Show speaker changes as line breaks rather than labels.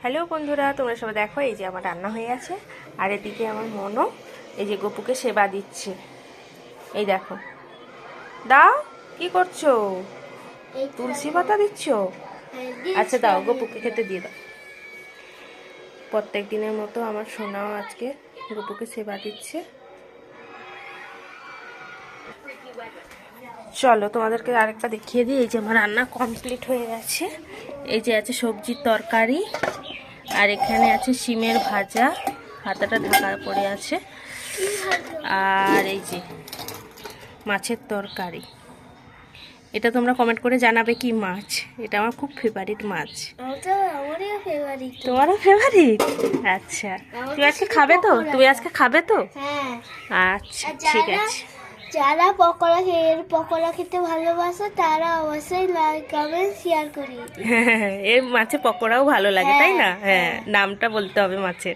Hello বন্ধুরা, তোমরা সবাই দেখো এই যে আমার রান্না হয়ে গেছে। আর এদিকে আমার মনও এই যে গপুকে সেবা দিচ্ছে। এই দেখো, দাও, কি করছো? তুলসী পাতা দিচ্ছ? আচ্ছা দাও, গপুকে খেতে দিয়ে দাও। প্রত্যেক দিনের মতো আমার সোনাও আজকে গপুকে সেবা দিচ্ছে। চলো তোমাদেরকে আরেকটা দেখিয়ে দিই। এই যে আমার রান্না কমপ্লিট হয়ে গেছে। এই যে আছে সবজির তরকারি, আর এখানে আছে শিমের ভাজা, হাতাটা ঢাকা পড়ে আছে, আর এই যে মাছের তরকারি। এটা তোমরা কমেন্ট করে জানাবে কি মাছ। এটা আমার খুব ফেভারিট মাছ। তোমারও ফেভারিট? আচ্ছা, তুমি আজকে খাবে তো? তুমি আজকে খাবে তো? আচ্ছা ঠিক আছে।
যারা পকোড়া খেতে ভালোবাসো তারা অবশ্যই লাইক কমেন্ট শেয়ার করি।
এর মাছে পকোড়াও ভালো লাগে, তাই না? হ্যাঁ, নামটা বলতে হবে মাছের।